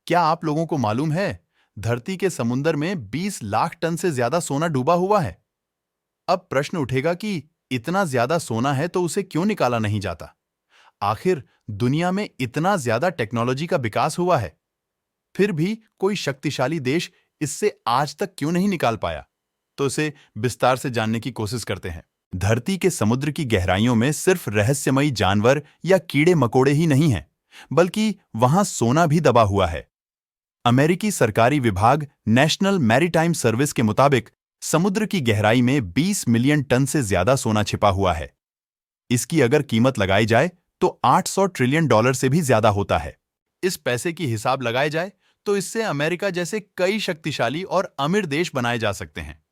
क्या आप लोगों को मालूम है, धरती के समुंदर में 20 लाख टन से ज्यादा सोना डूबा हुआ है। अब प्रश्न उठेगा कि इतना ज्यादा सोना है तो उसे क्यों निकाला नहीं जाता? आखिर दुनिया में इतना ज्यादा टेक्नोलॉजी का विकास हुआ है, फिर भी कोई शक्तिशाली देश इससे आज तक क्यों नहीं निकाल पाया? तो इसे विस्तार से जानने की कोशिश करते हैं। धरती के समुद्र की गहराइयों में सिर्फ रहस्यमयी जानवर या कीड़े मकोड़े ही नहीं हैं, बल्कि वहां सोना भी दबा हुआ है। अमेरिकी सरकारी विभाग नेशनल मैरीटाइम सर्विस के मुताबिक समुद्र की गहराई में 20 मिलियन टन से ज्यादा सोना छिपा हुआ है। इसकी अगर कीमत लगाई जाए तो 800 ट्रिलियन डॉलर से भी ज्यादा होता है। इस पैसे की हिसाब लगाए जाए तो इससे अमेरिका जैसे कई शक्तिशाली और अमीर देश बनाए जा सकते हैं।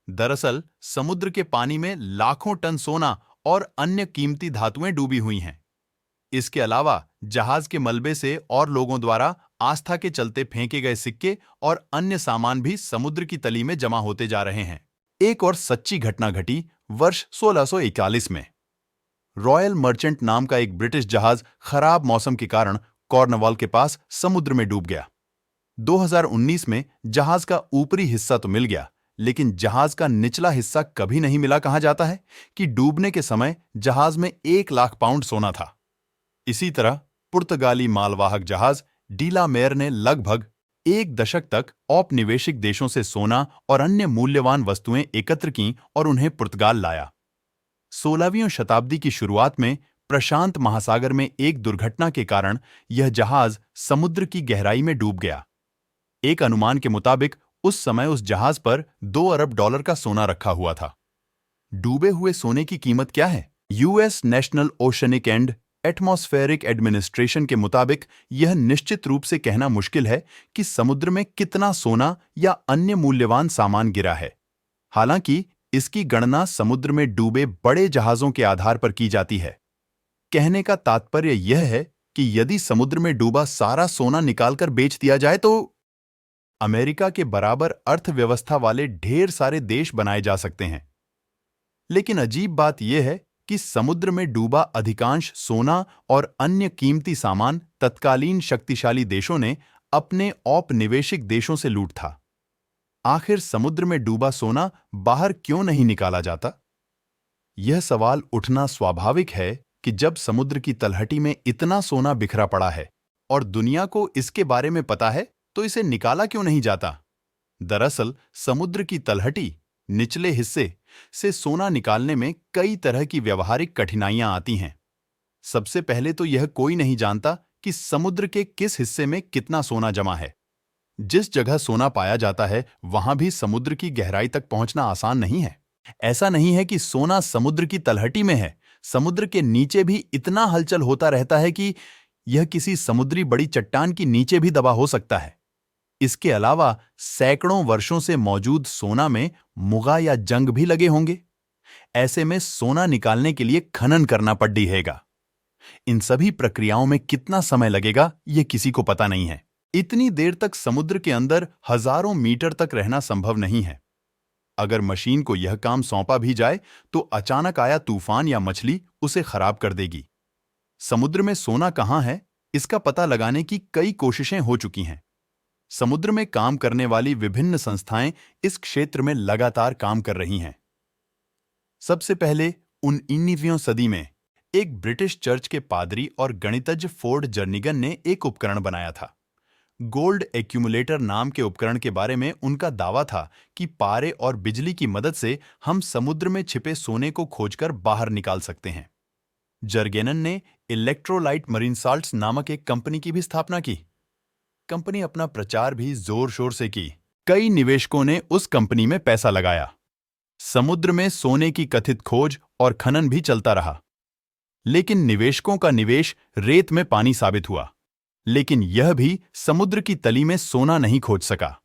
दरअसल समुद्र के पानी में लाखों टन सोना और अन्य कीमती धातुएं डूबी हुई हैं। इसके अलावा जहाज के मलबे से और लोगों द्वारा आस्था के चलते फेंके गए सिक्के और अन्य सामान भी समुद्र की तली में जमा होते जा रहे हैं। एक और सच्ची घटना घटी वर्ष 1641 में। रॉयल मर्चेंट नाम का एक ब्रिटिश जहाज खराब मौसम के कारण कॉर्नवाल के पास समुद्र में डूब गया। 2019 में जहाज का ऊपरी हिस्सा तो मिल गया, लेकिन जहाज का निचला हिस्सा कभी नहीं मिला। कहा जाता है कि डूबने के समय जहाज में 1 लाख पाउंड सोना था। इसी तरह पुर्तगाली मालवाहक जहाज डीला मेयर ने लगभग 1 दशक तक औपनिवेशिक देशों से सोना और अन्य मूल्यवान वस्तुएं एकत्र की और उन्हें पुर्तगाल लाया। 16वीं शताब्दी की शुरुआत में प्रशांत महासागर में एक दुर्घटना के कारण यह जहाज समुद्र की गहराई में डूब गया। एक अनुमान के मुताबिक उस समय उस जहाज पर 2 अरब डॉलर का सोना रखा हुआ था। डूबे हुए सोने की कीमत क्या है? US national oceanic and atmospheric administration के मुताबिक यह निश्चित रूप से कहना मुश्किल है कि समुद्र में कितना सोना या अन्य मूल्यवान सामान गिरा है। हालांकि इसकी गणना समुद्र में डूबे बड़े जहाजों के आधार पर की जाती है। कहने का तात्पर्य यह है कि यदि समुद्र में डूबा सारा सोना निकालकर बेच दिया जाए तो अमेरिका के बराबर अर्थव्यवस्था वाले ढेर सारे देश बनाए जा सकते हैं। लेकिन अजीब बात यह है कि समुद्र में डूबा अधिकांश सोना और अन्य कीमती सामान तत्कालीन शक्तिशाली देशों ने अपने औपनिवेशिक देशों से लूट था। आखिर समुद्र में डूबा सोना बाहर क्यों नहीं निकाला जाता? यह सवाल उठना स्वाभाविक है कि जब समुद्र की तलहटी में इतना सोना बिखरा पड़ा है और दुनिया को इसके बारे में पता है, तो इसे निकाला क्यों नहीं जाता? दरअसल समुद्र की तलहटी निचले हिस्से से सोना निकालने में कई तरह की व्यवहारिक कठिनाइयां आती हैं। सबसे पहले तो यह कोई नहीं जानता कि समुद्र के किस हिस्से में कितना सोना जमा है। जिस जगह सोना पाया जाता है वहां भी समुद्र की गहराई तक पहुंचना आसान नहीं है। ऐसा नहीं है कि सोना समुद्र की तलहटी में है, समुद्र के नीचे भी इतना हलचल होता रहता है कि यह किसी समुद्री बड़ी चट्टान की नीचे भी दबा हो सकता है। इसके अलावा सैकड़ों वर्षों से मौजूद सोना में मुगा या जंग भी लगे होंगे। ऐसे में सोना निकालने के लिए खनन करना पड़ेगा। इन सभी प्रक्रियाओं में कितना समय लगेगा यह किसी को पता नहीं है। इतनी देर तक समुद्र के अंदर हजारों मीटर तक रहना संभव नहीं है। अगर मशीन को यह काम सौंपा भी जाए तो अचानक आया तूफान या मछली उसे खराब कर देगी। समुद्र में सोना कहां है, इसका पता लगाने की कई कोशिशें हो चुकी हैं। समुद्र में काम करने वाली विभिन्न संस्थाएं इस क्षेत्र में लगातार काम कर रही हैं। सबसे पहले 19वीं सदी में एक ब्रिटिश चर्च के पादरी और गणितज्ञ फोर्ड जर्निगन ने एक उपकरण बनाया था। गोल्ड एक्यूमुलेटर नाम के उपकरण के बारे में उनका दावा था कि पारे और बिजली की मदद से हम समुद्र में छिपे सोने को खोजकर बाहर निकाल सकते हैं। जर्गेनन ने इलेक्ट्रोलाइट मरीन साल्ट्स नामक एक कंपनी की भी स्थापना की। कंपनी अपना प्रचार भी जोर शोर से की। कई निवेशकों ने उस कंपनी में पैसा लगाया। समुद्र में सोने की कथित खोज और खनन भी चलता रहा, लेकिन निवेशकों का निवेश रेत में पानी साबित हुआ। लेकिन यह भी समुद्र की तली में सोना नहीं खोज सका।